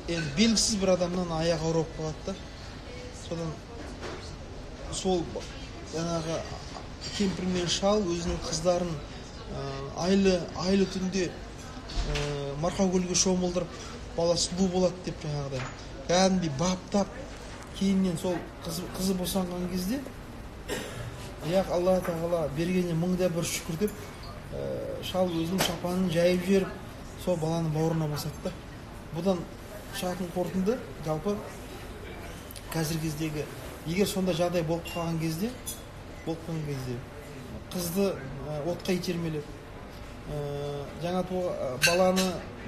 енді белгісіз бір адамнан аяғы ауыр болып қалады да. Содан сол жаңағы кемпір мен шал өзінің қыздарын айлы түнде Марқакөлге шомылдырып, бала сұлу болады деп жаңағыдай кәдімгідей баптап, кейіннен сол қызы босанған кезде Алла тағала бергеніне мыңда бір шүкір деп шал өзінің шапанын жайып жіберіп, сол баланы бауырына басады да. Бұдан шығатын қорытынды жалпы қазіргі кездегі, егер сонда жағдай болып қалған кезде қызды отқа итермелеп, жаңа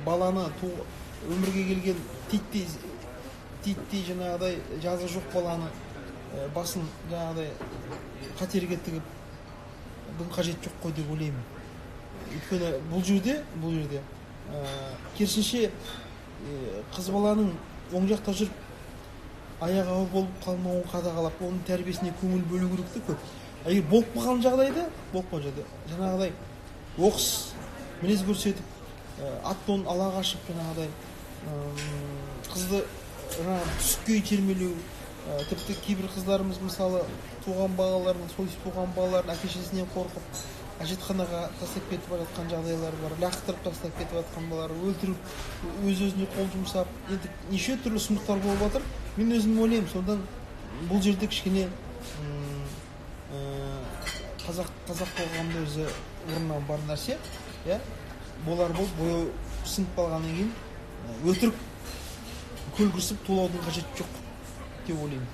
баланы өмірге келген титтей жаңағыдай жазығы жоқ баланы басын жаңағыдай қатерге тігіп, бұның қажет жоқ қой деп ойлаймын. Өйткені бұл жерде керісінше қыз баланың оң жақта жүріп аяғы ауыр болып қалмауын қадағалап, оның тәрбиесіне көңіл бөлу керек те көп. Егер болып қалған жағдайда жаңағыдай оқыс мінез көрсетіп, ат-тонын ала қашып жаңағыдай қызды түсікке итермелеу, тіпті кейбір қыздарымыз мысалы туған балаларын әке-шешесінен қорқып әжетханаға тастап кетіп жатқан жағдайлар бар, лақтырып тастап кетіп жатқан балалар, өлтіріп, өз-өзіне қол жұмсап, енді неше түрлі сұмдықтар болып жатыр. Мен өзім ойлаймын, содан бұл жерде кішкене қазақ қоғамында өзі орнынан бар нәрсе, болар болып бойы сынып қалғаннан кейін өтірік көлгірсіп тулаудың қажеті жоқ деп ойлаймын.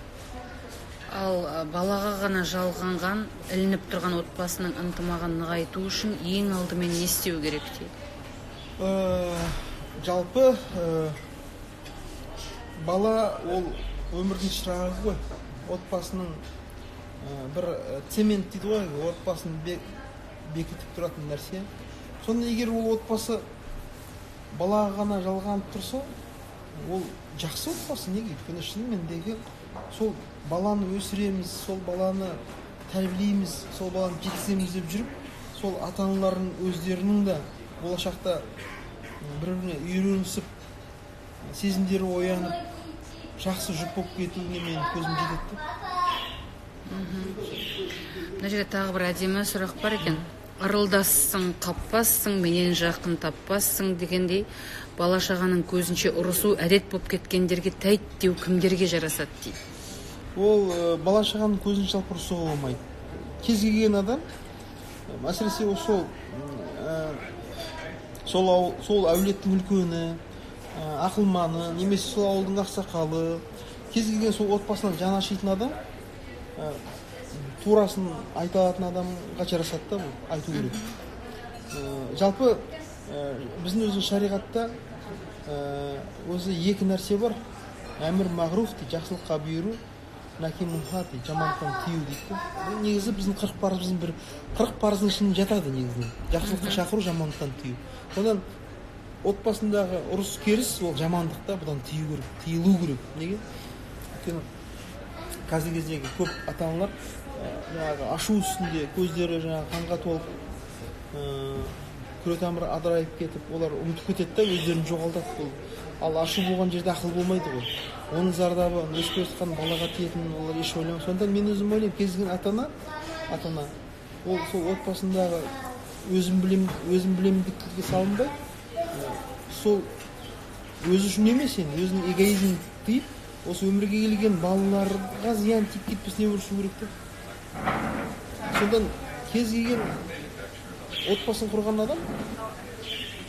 Ал балаға ғана жалғанған, ілініп тұрған отбасының ынтымағын нығайту үшін ең алдымен не істеу керек дейді? Жалпы бала ол өмірдің шырағы ғой. Отбасының бір цемент дейді ғой, отбасын бекітіп тұратын нәрсе. Сонда егер ол отбасы балаға ғана жалғанып тұрса, ол жақсы отбасы. Неге? Өйткені шынымен сол баланы өсіреміз, сол баланы тәрбиелейміз, сол баланы жеткіземіз деп жүріп, сол ата-аналардың өздерінің де болашақта бір-біріне үйренісіп, сезімдері оянып, жақсы жұп болып кетуіне менің көзім жетеді. Мына жерде тағы бір әдемі сұрақ бар екен. Ырылдассың, қаппассың, менен жақын таппассың дегендей, бала-шағаның көзінше ұрысу әдет болып кеткендерге тәйт деу кімдерге жарасады дейді? Ол бала-шағаның көзінше жалпы ұрысуға болмайды. Кез келген адам, әсіресе сол әулеттің үлкені, ақылманы, немесе сол ауылдың ақсақалы, кез келген сол отбасынан жаны ашитын адам, турасын айта алатын адамға жарасады да, бұл айту керек. Жалпы біздің өзінің шариғатта өзі екі нәрсе бар. Әмір мағруф дейді, жақсылыққа бұйыру, нәһи мұнкар дейді, жамандықтан тыю дейді. Бұл негізі біздің 40 парыздың ішіне жатады негізінен. Жақсылыққа шақыру, жамандықтан тыю. Содан отбасындағы ұрыс керіс ол жамандықта, бұдан тыйылу керек. Неге? Өйткені қазіргі кездегі көп ата-аналар ашу үстінде көздері қанға толып, күре тамыры адырайып кетіп, олар ұмытып кетеді да, өздерін жоғалтады. Ал ашу болған жерде ақыл болмайды ғой. Оның зардабы өсіп жатқан балаға тиетінін олар еш ойламайды. Сондықтан мен өзім ойлаймын, кез келген ата-ана ол сол отбасындағы өзім білемдікке салынбай, сол өзі үшін емес, өзінің эгоизмін тыйып, осы өмірге келген балаларға зиян тиіп кетпесіне өршу керек те. Содан кез келген отбасын құрған адам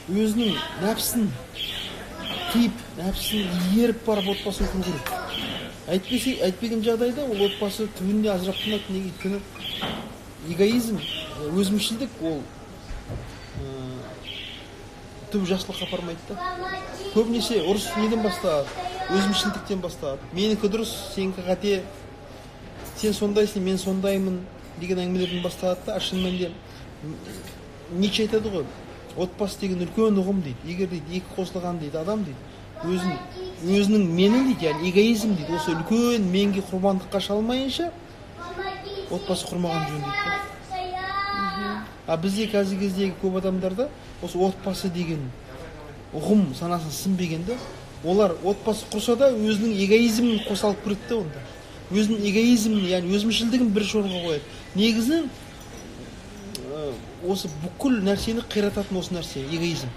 өзінің нәпсін тиіп, нәпсін еріп барып отбасын құру керек. Әйтпеген жағдайда ол отбасы түбінде ажырап қалады. Неге? Өйткені эгоизм, өзімшілдік ол түбі жақсылыққа апармайды да. Көбінесе ұрыс неден басталады? Өзімшілдіктен басталады. Менікі дұрыс, сенікі қате, сен сондайсың, мен сондаймын деген әңгімелерден басталады да. Шынымен Ницше айтады ғой, отбасы деген үлкен ұғым дейді. Егер дейді, екі қосылған дейді, адам дейді, өзінің мені дейді, яғни эгоизм дейді, осы үлкен менге құрбандыққа шалмайынша отбасы құрмаған жөн дейді. А бізде қазіргі кездегі көп адамдарда осы отбасы деген ұғым санасын сіңбегенде, олар отбасы құрса да өзінің эгоизмін қоса алып көреді да онда. Өзінің эгоизмін, яғни өзімшілдігін бірінші орынға қояды. Негізі осы бүкіл нәрсені қирататын осы нәрсе, эгоизм.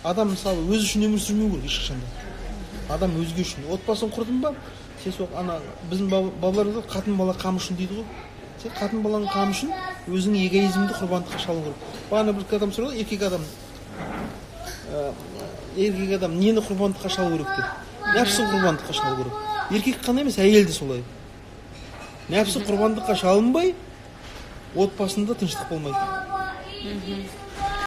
Адам мысалы өзі үшін өмір сүрмеу керек ешқашанда. Адам өзге үшін. Отбасын құрдың ба? Сен сол ана біздің балаларымыз қатын бала қамы үшін дейді ғой. Сен қатын баланың қамы үшін өзіңнің эгоизмді құрбандыққа шалу керек. Бағана бір адам сұрады, еркек адам нені құрбандыққа шалу керек деп. Нәпсін құрбандыққа шалу керек. Еркек қана емес, әйел де солай. Нәпсі құрбандыққа шалынбай, отбасында тыныштық болмайды.